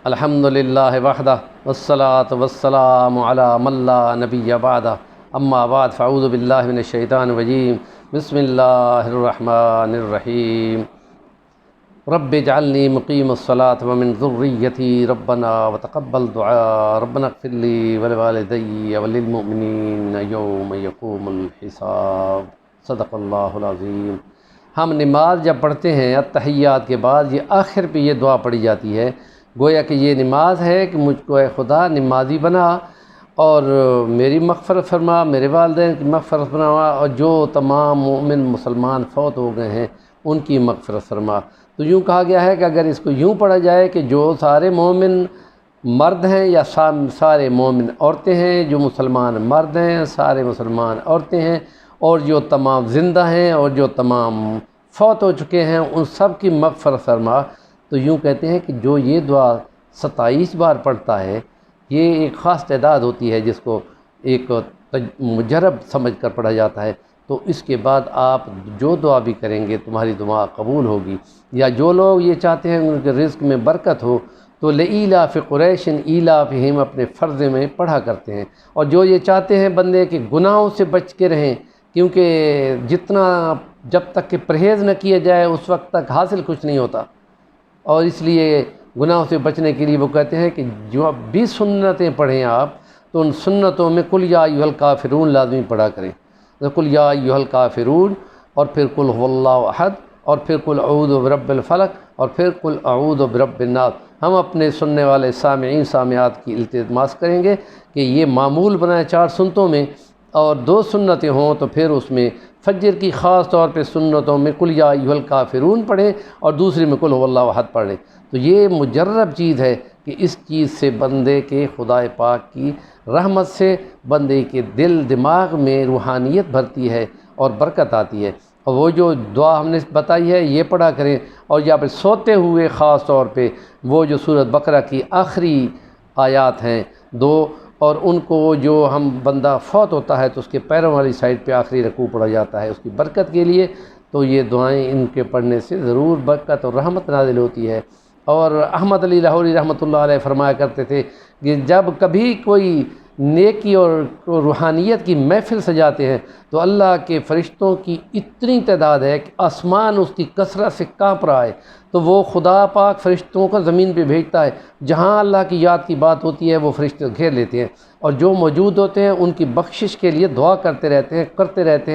الحمدللہ وحدہ والصلاۃ والسلام علی من لا نبی بعدہ اما بعد فاعوذ باللہ من الشیطان الرجیم بسم اللہ الرحمن الرحیم رب اجعلنی مقیم الصلاۃ ومن ذریتی ربنا وتقبل دعاء ربنا اغفر لی ولوالدی وللمؤمنین یوم یقوم الحساب صدق اللہ العظیم۔ ہم نماز جب پڑھتے ہیں التحیات کے بعد یہ آخر پہ یہ دعا پڑھی جاتی ہے، گویا کہ یہ نماز ہے کہ مجھ کو اے خدا نمازی بنا اور میری مغفرت فرما، میرے والدین کی مغفرت فرما، اور جو تمام مومن مسلمان فوت ہو گئے ہیں ان کی مغفرت فرما۔ تو یوں کہا گیا ہے کہ اگر اس کو یوں پڑھا جائے کہ جو سارے مومن مرد ہیں یا سارے مومن عورتیں ہیں، جو مسلمان مرد ہیں سارے مسلمان عورتیں ہیں، اور جو تمام زندہ ہیں اور جو تمام فوت ہو چکے ہیں ان سب کی مغفرت فرما۔ تو یوں کہتے ہیں کہ جو یہ دعا 27 بار پڑھتا ہے، یہ ایک خاص تعداد ہوتی ہے جس کو ایک مجرب سمجھ کر پڑھا جاتا ہے۔ تو اس کے بعد آپ جو دعا بھی کریں گے تمہاری دعا قبول ہوگی۔ یا جو لوگ یہ چاہتے ہیں ان کے رزق میں برکت ہو تو لإیلاف قریش ایلافہم اپنے فرض میں پڑھا کرتے ہیں، اور جو یہ چاہتے ہیں بندے کے گناہوں سے بچ کے رہیں، کیونکہ جب تک کہ پرہیز نہ کیا جائے اس وقت تک حاصل کچھ نہیں ہوتا، اور اس لیے گناہوں سے بچنے کے لیے وہ کہتے ہیں کہ جو بھی سنتیں پڑھیں آپ تو ان سنتوں میں قل یا ایھا الکافرون لازمی پڑھا کریں۔ قل یا ایھا الکافرون، اور پھر قل ھو اللہ احد، اور پھر قل اعوذ برب الفلق، اور پھر قل اعوذ برب الناس۔ ہم اپنے سننے والے سامعین سامعات کی التماس کریں گے کہ یہ معمول بنائیں 4 سنتوں میں، اور 2 سنتیں ہوں تو پھر اس میں فجر کی خاص طور پہ سنتوں میں قل یا ایھا الکافرون پڑھیں اور دوسری میں قل ھو اللہ احد پڑھیں۔ تو یہ مجرب چیز ہے کہ اس چیز سے بندے کے خدا پاک کی رحمت سے بندے کے دل دماغ میں روحانیت بھرتی ہے اور برکت آتی ہے۔ اور وہ جو دعا ہم نے بتائی ہے یہ پڑھا کریں، اور یا پھر سوتے ہوئے خاص طور پہ وہ جو سورۃ بقرہ کی آخری آیات ہیں 2، اور ان کو جو ہم بندہ فوت ہوتا ہے تو اس کے پیروں والی سائڈ پہ آخری رکوع پڑھا جاتا ہے اس کی برکت کے لیے، تو یہ دعائیں ان کے پڑھنے سے ضرور برکت اور رحمت نازل ہوتی ہے۔ اور احمد علی لاہوری رحمۃ اللہ علیہ فرمایا کرتے تھے کہ جب کبھی کوئی نیکی اور روحانیت کی محفل سجاتے ہیں تو اللہ کے فرشتوں کی اتنی تعداد ہے کہ آسمان اس کی کثرت سے کانپ رہا ہے، تو وہ خدا پاک فرشتوں کو زمین پہ بھیجتا ہے، جہاں اللہ کی یاد کی بات ہوتی ہے وہ فرشتے گھیر لیتے ہیں، اور جو موجود ہوتے ہیں ان کی بخشش کے لیے دعا کرتے رہتے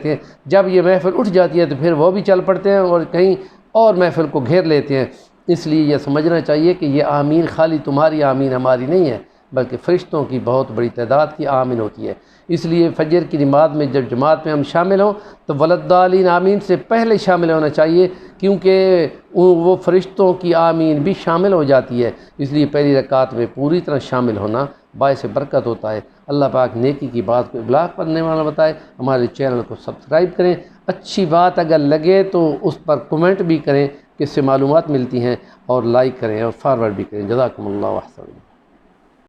ہیں۔ جب یہ محفل اٹھ جاتی ہے تو پھر وہ بھی چل پڑتے ہیں اور کہیں اور محفل کو گھیر لیتے ہیں۔ اس لیے یہ سمجھنا چاہیے کہ یہ آمین خالی تمہاری آمین ہماری نہیں ہے، بلکہ فرشتوں کی بہت بڑی تعداد کی آمین ہوتی ہے۔ اس لیے فجر کی نماز میں جب جماعت میں ہم شامل ہوں تو ولدالین آمین سے پہلے شامل ہونا چاہیے، کیونکہ وہ فرشتوں کی آمین بھی شامل ہو جاتی ہے۔ اس لیے پہلی رکعت میں پوری طرح شامل ہونا باعث برکت ہوتا ہے۔ اللہ پاک نیکی کی بات کو ابلاغ کرنے والا بتائے۔ ہمارے چینل کو سبسکرائب کریں، اچھی بات اگر لگے تو اس پر کومنٹ بھی کریں کہ اس سے معلومات ملتی ہیں، اور لائک کریں اور فارورڈ بھی کریں۔ جزاکم اللہ احسن۔